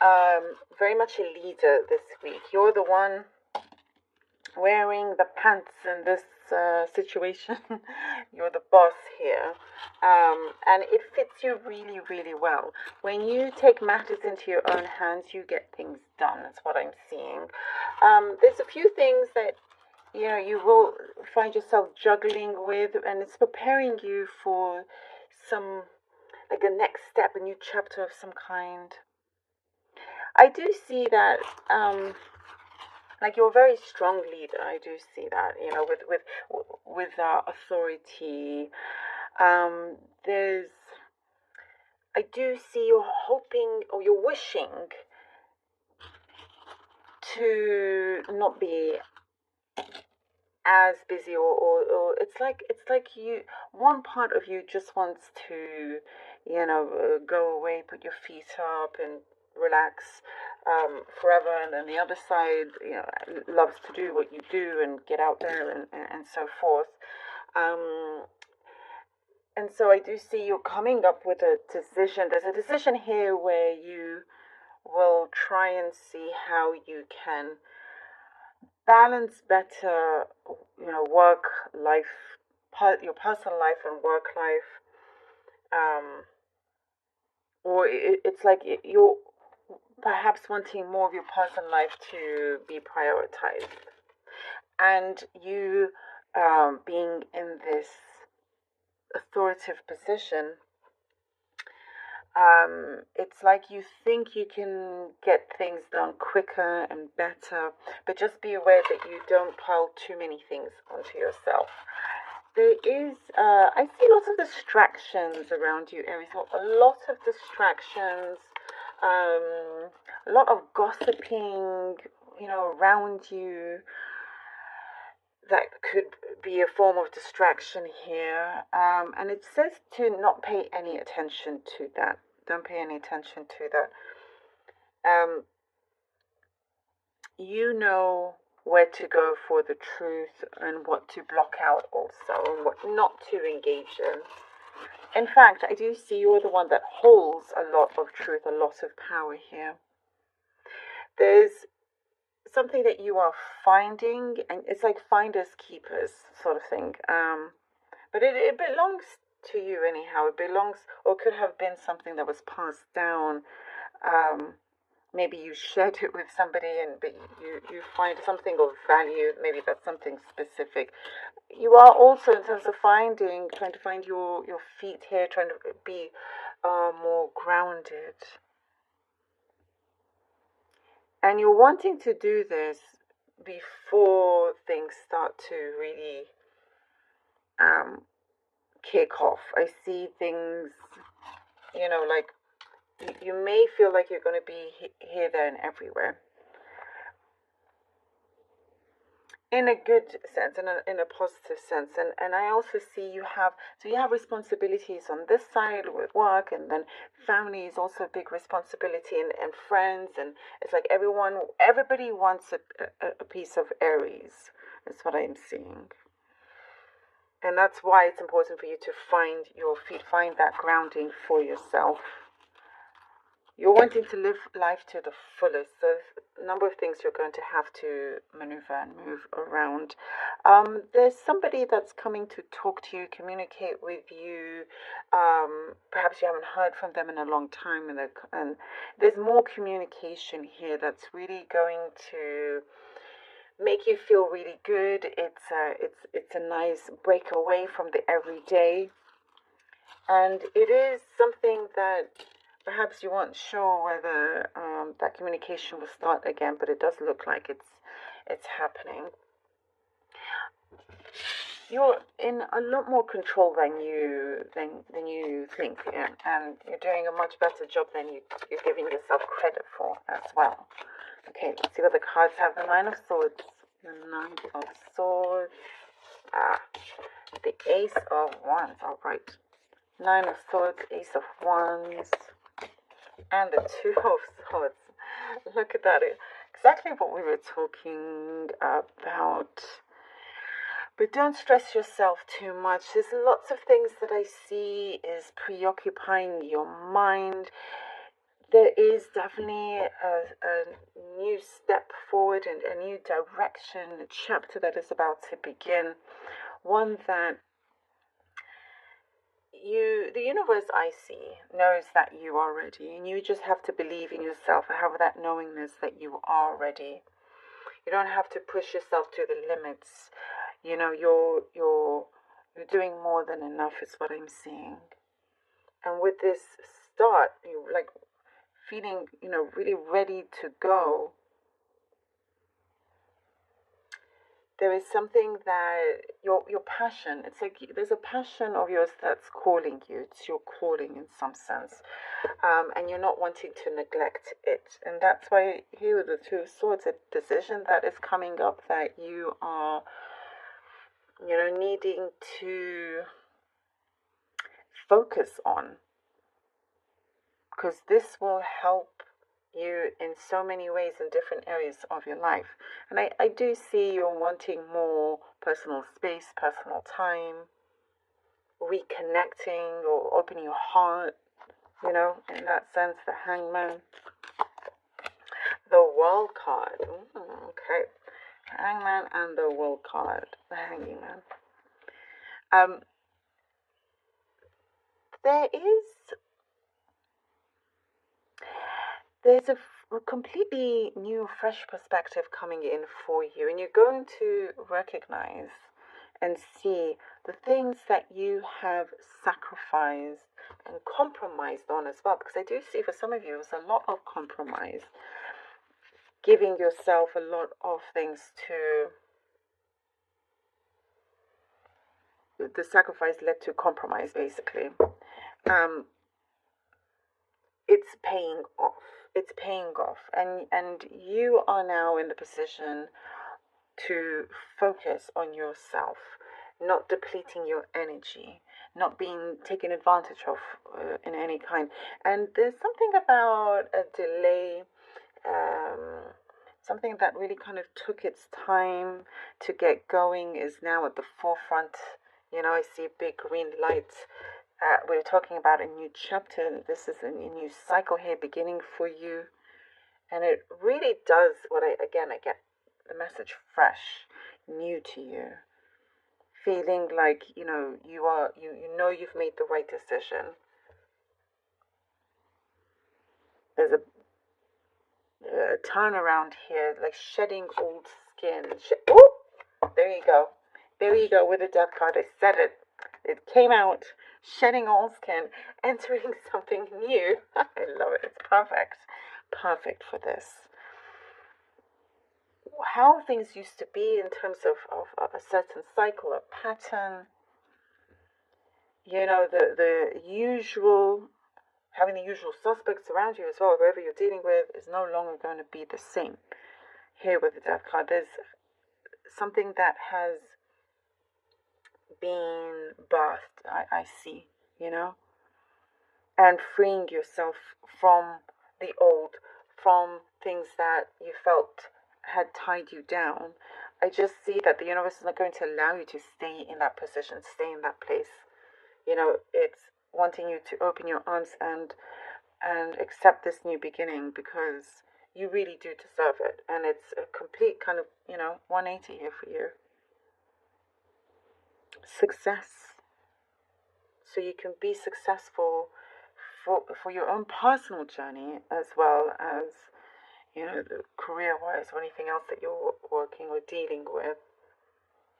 very much a leader this week. You're the one wearing the pants in this situation. You're the boss here. And it fits you really, really well. When you take matters into your own hands, you get things done. That's what I'm seeing. There's a few things that you will find yourself juggling with, and it's preparing you for some, like, a next step, a new chapter of some kind. I do see that, like, you're a very strong leader. I do see that, with authority. There's, I do see you're hoping or you're wishing to not be as busy, or it's like you, one part of you just wants to go away, put your feet up and relax forever, and then the other side loves to do what you do and get out there and so forth. And so I do see you coming up with a decision. There's a decision here where you will try and see how you can balance better, work life, your personal life and work life. Or it's like you're perhaps wanting more of your personal life to be prioritized, and you being in this authoritative position. It's like you think you can get things done quicker and better, but just be aware that you don't pile too many things onto yourself. There is, I see lots of distractions around you, Aries. A lot of distractions, a lot of gossiping, around you. That could be a form of distraction here. And it says to not pay any attention to that. Don't pay any attention to that. You know where to go for the truth and what to block out also, and what not to engage in. In fact, I do see you're the one that holds a lot of truth, a lot of power here. There's something that you are finding, and it's like finders keepers sort of thing. But it belongs to you anyhow. It belongs, or could have been something that was passed down. Maybe you shared it with somebody, but you find something of value. Maybe that's something specific. You are also, in terms of trying to find your feet here, trying to be more grounded. And you're wanting to do this before things start to really kick off. I see things, like you may feel like you're going to be here, there, and everywhere. In a good sense, in a positive sense. And I also see you have responsibilities on this side with work, and then family is also a big responsibility, and friends, and it's like everybody wants a piece of Aries. That's what I'm seeing. And that's why it's important for you to find your feet, find that grounding for yourself. You're wanting to live life to the fullest. So a number of things you're going to have to maneuver and move around. There's somebody that's coming to talk to you, communicate with you. Perhaps you haven't heard from them in a long time, and there's more communication here that's really going to make you feel really good. It's a nice break away from the everyday, and it is something that perhaps you weren't sure whether that communication will start again, but it does look like it's happening. You're in a lot more control than you think, and you're doing a much better job than you're giving yourself credit for as well. Okay, let's see what the cards have. The Nine of Swords. The Nine of Swords. The Ace of Wands. All right. Nine of Swords, Ace of Wands, and the Two of Swords. Look at that. Exactly what we were talking about. But don't stress yourself too much. There's lots of things that I see is preoccupying your mind. there is definitely a new step forward and a new direction, a chapter that is about to begin. One that the universe I see knows that you are ready, and you just have to believe in yourself and have that knowingness that you are ready. You don't have to push yourself to the limits. You know, you're doing more than enough is what I'm seeing. And with this start, you like feeling, really ready to go. There is something that your passion, it's like there's a passion of yours that's calling you. It's your calling in some sense. And you're not wanting to neglect it. And that's why here with the Two of Swords, a decision that is coming up that you are, needing to focus on. Because this will help you in so many ways in different areas of your life. And I do see you wanting more personal space, personal time, reconnecting or opening your heart, in that sense, the Hangman. The World card. Okay. Hangman and the World card. The Hanging Man. There's a completely new, fresh perspective coming in for you, and you're going to recognize and see the things that you have sacrificed and compromised on as well. Because I do see for some of you, it's a lot of compromise, giving yourself a lot of things to. The sacrifice led to compromise, basically. It's paying off. It's paying off, and you are now in the position to focus on yourself, not depleting your energy, not being taken advantage of in any kind. And there's something about a delay, something that really kind of took its time to get going is now at the forefront. I see big green lights. We're talking about a new chapter. This is a new cycle here beginning for you. And it really does I get the message fresh, new to you. Feeling like, you know you've made the right decision. There's a turnaround here, like shedding old skin. Oh, there you go. There you go with the Death card. I said it. It came out. Shedding old skin, entering something new. I love it. It's perfect. Perfect for this. How things used to be in terms of a certain cycle, a pattern. The usual, having the usual suspects around you as well, whoever you're dealing with, is no longer going to be the same. Here with the Death card, there's something that has been birthed, I see, and freeing yourself from the old, from things that you felt had tied you down. I just see that the universe is not going to allow you to stay in that position, stay in that place. It's wanting you to open your arms and accept this new beginning, because you really do deserve it. And it's a complete kind of, 180 here for you. Success. So you can be successful for your own personal journey, as well as, the career-wise or anything else that you're working or dealing with.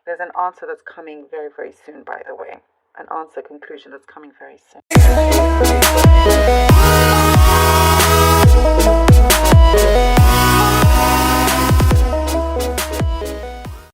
There's an answer that's coming very, very soon, by the way. An answer conclusion that's coming very soon.